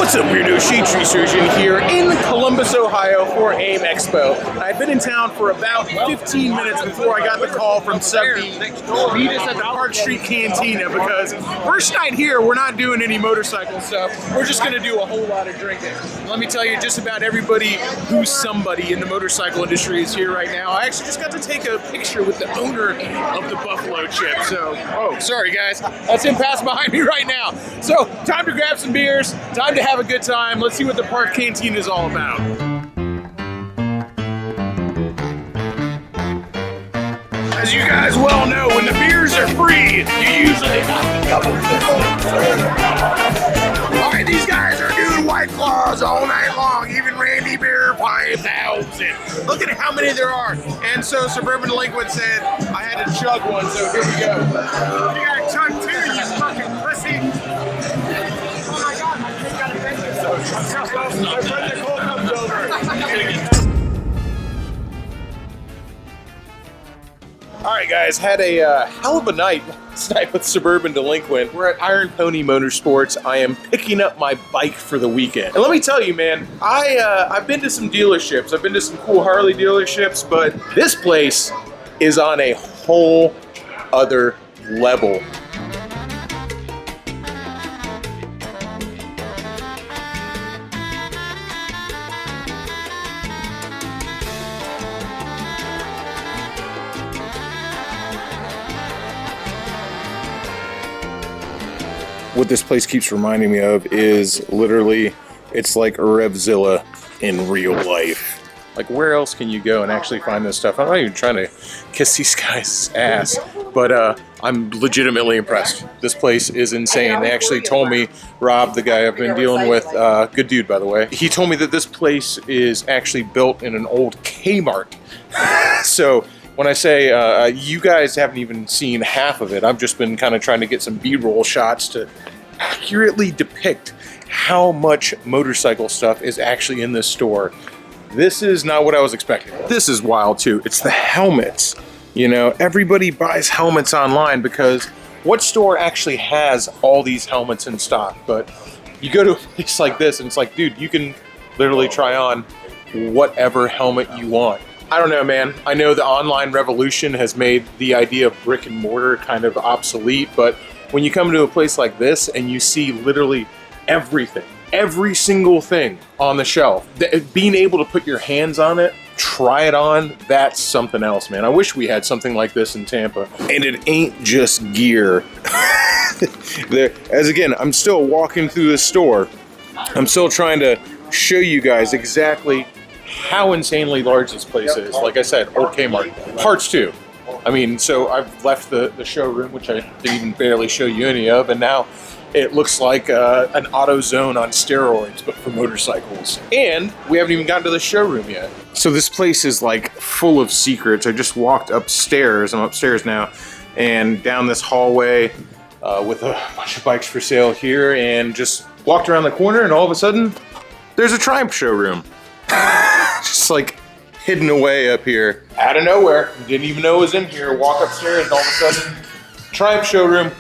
What's up, weirdo? Shadetree Surgeon here in Columbus, Ohio for AIM Expo. I've been in town for about 15 minutes before I got the call from SUB.Delinquent. Meet us at the Park Street Cantina because first night here, we're not doing any motorcycle stuff. We're just going to do a whole lot of drinking. Let me tell you, just about everybody who's somebody in the motorcycle industry is here right now. I actually just got to take a picture with the owner of the Buffalo Chip. So, oh, sorry guys, that's him passing behind me right now. So, time to grab some beers, time to have a good time. Let's see what the Park Canteen is all about. As you guys well know, when the beers are free, you usually have to double this. Alright, these guys are doing White Claws all night long, even Randy Beer 5000. Look at how many there are. And so SUB.Delinquent said I had to chug one, so here we go. You gotta chug two, you fucking pussy. My friend Nicole comes over. Alright guys, had a hell of a night last night with SUB.Delinquent. We're at Iron Pony Motorsports. I am picking up my bike for the weekend. And let me tell you, man, I've been to some dealerships. I've been to some cool Harley dealerships, but this place is on a whole other level. What this place keeps reminding me of is literally, it's like Revzilla in real life. Like, where else can you go and actually find this stuff? I'm not even trying to kiss these guys' ass, but I'm legitimately impressed. This place is insane. They actually told me, Rob, the guy I've been dealing with, good dude by the way, he told me that this place is actually built in an old Kmart. So, when I say you guys haven't even seen half of it, I've just been kind of trying to get some B-roll shots to accurately depict how much motorcycle stuff is actually in this store. This is not what I was expecting. This is wild too. It's the helmets. You know, everybody buys helmets online because what store actually has all these helmets in stock? But you go to a place like this and it's like, dude, you can literally try on whatever helmet you want. I don't know, man. I know the online revolution has made the idea of brick and mortar kind of obsolete, but when you come to a place like this and you see literally everything, every single thing on the shelf, being able to put your hands on it, try it on, that's something else, man. I wish we had something like this in Tampa. And it ain't just gear. As again, I'm still walking through the store. I'm still trying to show you guys exactly how insanely large this place is. Like I said, old Kmart. Parts too. I mean, so I've left the showroom, which I didn't even barely show you any of, and now it looks like an AutoZone on steroids, but for motorcycles. And we haven't even gotten to the showroom yet. So this place is like full of secrets. I just walked upstairs, I'm upstairs now, and down this hallway with a bunch of bikes for sale here, and just walked around the corner, and all of a sudden, there's a Triumph showroom. Just like hidden away up here. Out of nowhere. Didn't even know it was in here. Walk upstairs and all of a sudden, Triumph showroom.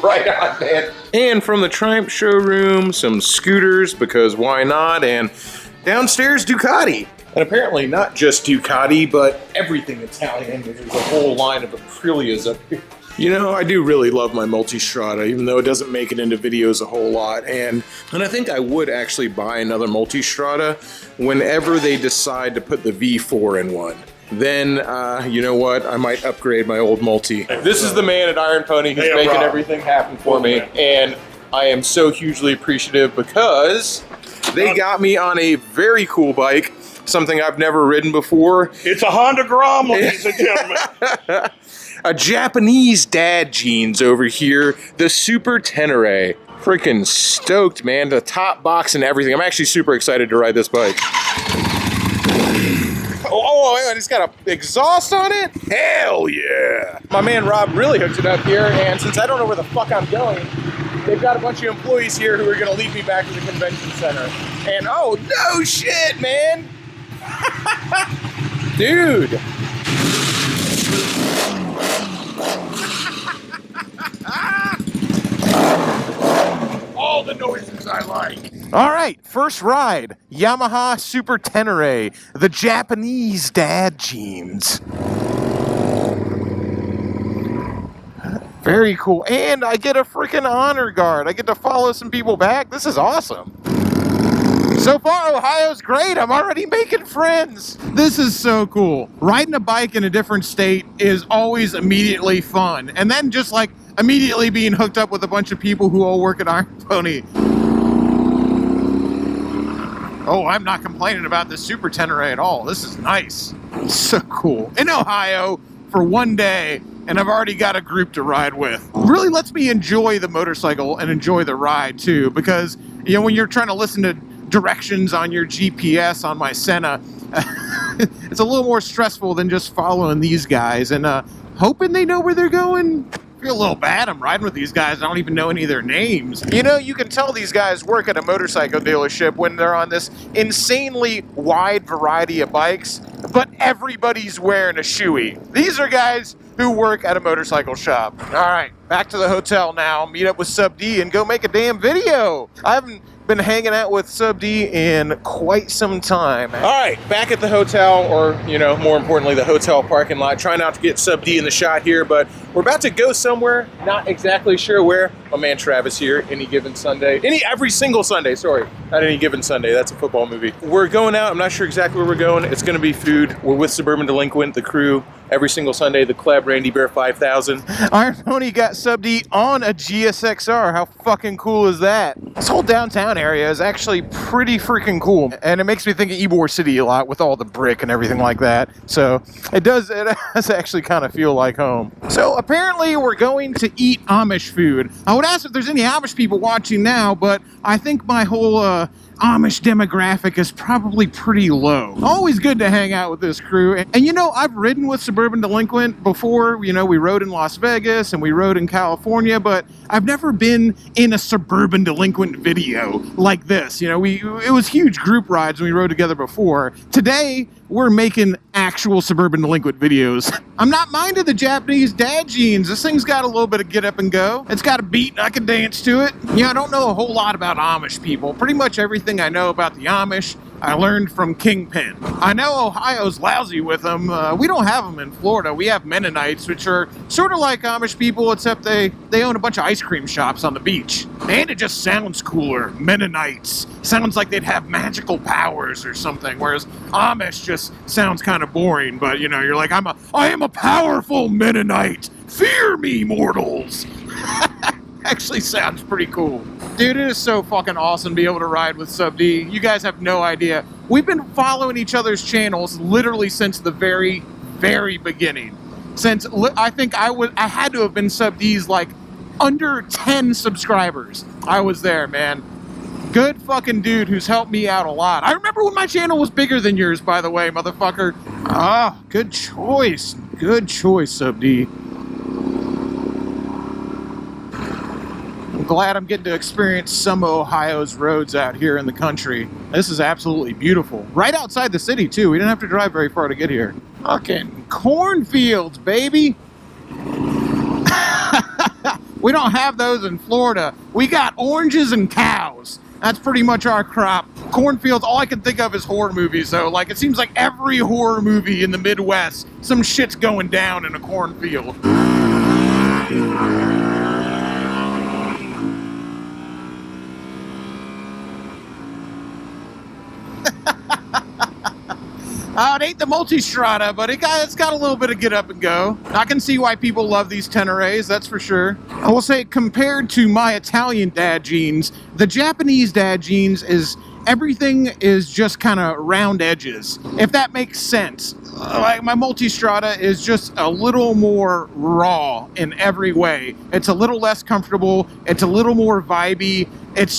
Right on, man. And from the Triumph showroom, some scooters, because why not? And downstairs, Ducati. And apparently not just Ducati, but everything Italian. There's a whole line of Aprilias up here. You know, I do really love my Multistrada, even though it doesn't make it into videos a whole lot. And I think I would actually buy another Multistrada whenever they decide to put the V4 in one. Then, you know what, I might upgrade my old Multi. This is the man at Iron Pony who's making everything happen for me. And I am so hugely appreciative because they got me on a very cool bike, something I've never ridden before. It's a Honda Grom, ladies and gentlemen. A Japanese dad jeans over here, the Super Tenere. Freaking stoked, man. The top box and everything. I'm actually super excited to ride this bike. Oh, and it's got an exhaust on it? Hell yeah. My man Rob really hooked it up here, and since I don't know where the fuck I'm going, they've got a bunch of employees here who are gonna lead me back to the convention center. And oh, no shit, man. Dude. the noises I like. All right, first ride, Yamaha Super Tenere, the Japanese dad jeans. Very cool. And I get a freaking honor guard. I get to follow some people back. This is awesome. So far, Ohio's great. I'm already making friends. This is so cool. Riding a bike in a different state is always immediately fun. And then just like immediately being hooked up with a bunch of people who all work at Iron Pony. Oh, I'm not complaining about this Super Tenere at all. This is nice. So cool. In Ohio for one day, and I've already got a group to ride with. Really lets me enjoy the motorcycle and enjoy the ride too, because you know when you're trying to listen to directions on your GPS on my Senna, it's a little more stressful than just following these guys and hoping they know where they're going. I feel a little bad. I'm riding with these guys. I don't even know any of their names. You know, you can tell these guys work at a motorcycle dealership when they're on this insanely wide variety of bikes, but everybody's wearing a shoey. These are guys who work at a motorcycle shop. All right, back to the hotel now. Meet up with Sub.D and go make a damn video. I haven't been hanging out with Sub.D in quite some time. All right, back at the hotel, or, you know, more importantly, the hotel parking lot. Try not to get Sub.D in the shot here, but we're about to go somewhere. Not exactly sure where. My man Travis here, Any Given Sunday. Every single Sunday, sorry. Not Any Given Sunday, that's a football movie. We're going out, I'm not sure exactly where we're going. It's gonna be food. We're with SUB.Delinquent, the crew, every single Sunday, the Club Randy Bear 5000. Iron Pony got Sub.D on a GSXR. How fucking cool is that? This whole downtown area is actually pretty freaking cool. And it makes me think of Ybor City a lot with all the brick and everything like that. So it does actually kind of feel like home. So apparently we're going to eat Amish food. I would ask if there's any Amish people watching now, but I think my whole Amish demographic is probably pretty low. Always good to hang out with this crew. And you know, I've ridden with SUB.Delinquent before. You know, we rode in Las Vegas and we rode in California, but I've never been in a SUB.Delinquent video like this. You know, it was huge group rides when we rode together before. Today, we're making actual SUB.Delinquent videos. I'm not minding the Japanese dad jeans. This thing's got a little bit of get up and go. It's got a beat and I can dance to it. Yeah, I don't know a whole lot about Amish people. Pretty much everything I know about the Amish, I learned from Kingpin. I know Ohio's lousy with them. We don't have them in Florida. We have Mennonites, which are sort of like Amish people, except they own a bunch of ice cream shops on the beach. And it just sounds cooler. Mennonites. Sounds like they'd have magical powers or something, whereas Amish just sounds kind of boring, but you know, you're like, I am a powerful Mennonite. Fear me, mortals. Actually sounds pretty cool. Dude, it is so fucking awesome to be able to ride with Sub.D. You guys have no idea. We've been following each other's channels literally since the very, very beginning. Since I think I had to have been Sub.D's like under 10 subscribers. I was there, man. Good fucking dude who's helped me out a lot. I remember when my channel was bigger than yours, by the way, motherfucker. Ah, good choice. Good choice, Sub.D. I'm glad I'm getting to experience some of Ohio's roads out here in the country. This is absolutely beautiful. Right outside the city, too. We didn't have to drive very far to get here. Fucking cornfields, baby. We don't have those in Florida. We got oranges and cows. That's pretty much our crop. Cornfields, all I can think of is horror movies, though. Like, it seems like every horror movie in the Midwest, some shit's going down in a cornfield. It ain't the Multistrada, but it's got a little bit of get up and go. I can see why people love these Teneres, that's for sure. I will say, compared to my Italian dad jeans, the Japanese dad jeans is everything is just kind of round edges, if that makes sense. Like my Multistrada is just a little more raw in every way. It's a little less comfortable. It's a little more vibey. It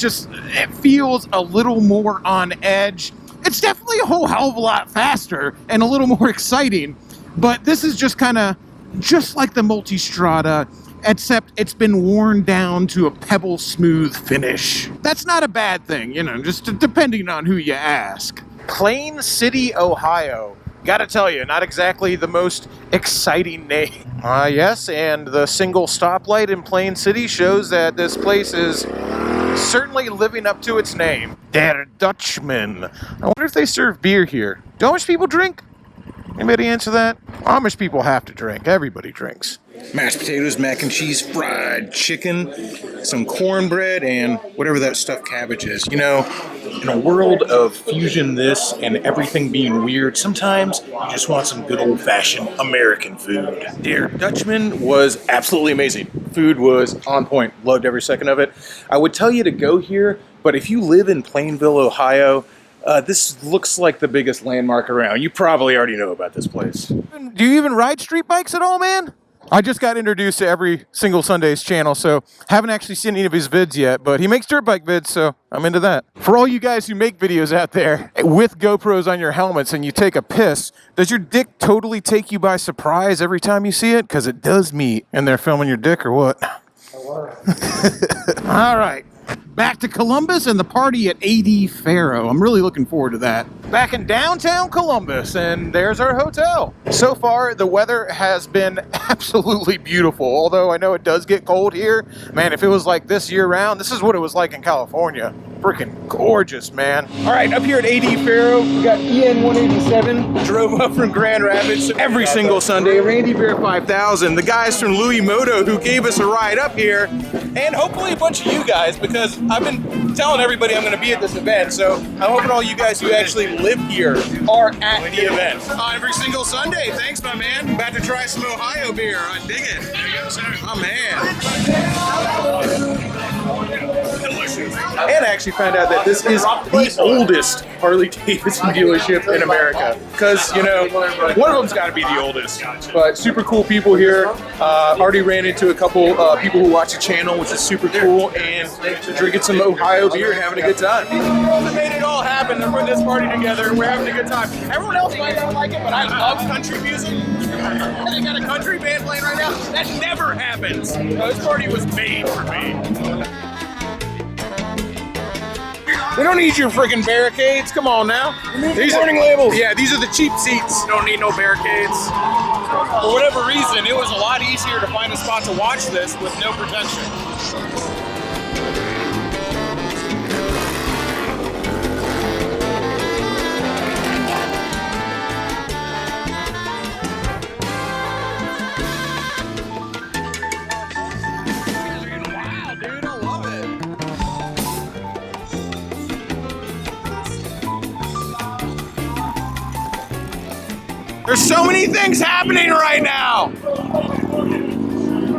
feels a little more on edge. It's definitely a whole hell of a lot faster and a little more exciting, but this is just kind of just like the Multistrada, except it's been worn down to a pebble smooth finish. That's not a bad thing, you know, just depending on who you ask. Plain City, Ohio. Gotta tell you, not exactly the most exciting name. Yes, and the single stoplight in Plain City shows that this place is Certainly living up to its name. Der Dutchman. I wonder if they serve beer here. Do Amish people drink? Anybody answer that? Amish people have to drink. Everybody drinks. Mashed potatoes, mac and cheese, fried chicken, some cornbread, and whatever that stuffed cabbage is. You know, in a world of fusion this and everything being weird, sometimes you just want some good old-fashioned American food. Der Dutchman was absolutely amazing. Food was on point. Loved every second of it. I would tell you to go here, but if you live in Plainville, Ohio, this looks like the biggest landmark around. You probably already know about this place. Do you even ride street bikes at all, man? I just got introduced to Every Single Sunday's channel, so haven't actually seen any of his vids yet, but he makes dirt bike vids, so I'm into that. For all you guys who make videos out there with GoPros on your helmets and you take a piss, does your dick totally take you by surprise every time you see it? Because it does me. And they're filming your dick or what? All right. Back to Columbus and the party at AD Faro. I'm really looking forward to that. Back in downtown Columbus, and there's our hotel. So far, the weather has been absolutely beautiful, although I know it does get cold here. Man, if it was like this year-round, this is what it was like in California. Freaking gorgeous, man. All right, up here at AD Faro, we got EN 187. Drove up from Grand Rapids every single Sunday. Randy Bear 5000, the guys from Louis Moto who gave us a ride up here, and hopefully a bunch of you guys, because I've been telling everybody I'm going to be at this event, so I'm hoping all you guys who actually live here are at the event. Every single Sunday. Thanks, my man. About to try some Ohio beer. I dig it. There you go, sir. Oh, man. Delicious. And I actually found out that this is the oldest Harley Davidson dealership in America. Because, you know, one of them's got to be the oldest. But super cool people here. Already ran into a couple people who watch the channel, which is super cool. And drinking some Ohio beer and having a good time. We made it all happen to put this party together, and we're having a good time. Everyone else might not like it, but I love country music. And they got a country band playing right now. That never happens. This party was made for me. We don't need your freaking barricades. Come on now. These warning labels. Yeah, these are the cheap seats. Don't need no barricades. For whatever reason, it was a lot easier to find a spot to watch this with no protection. There's so many things happening right now.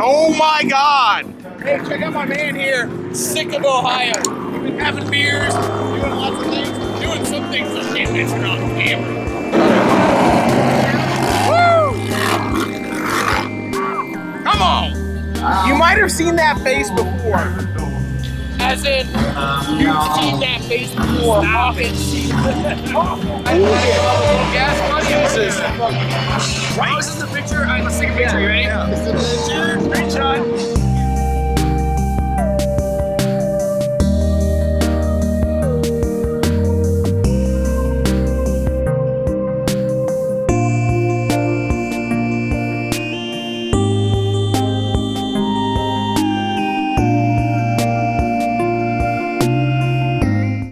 Oh my God. Hey, check out my man here, sick of Ohio. We've been having beers, doing lots of things, doing some things that can't mention on camera. Woo! Come on. You might have seen that face before. As in, you've seen that face before. Gas money. Jesus. Right. Oh, this is the picture. Let's take a picture. You ready? Yeah. This is the picture. Screenshot.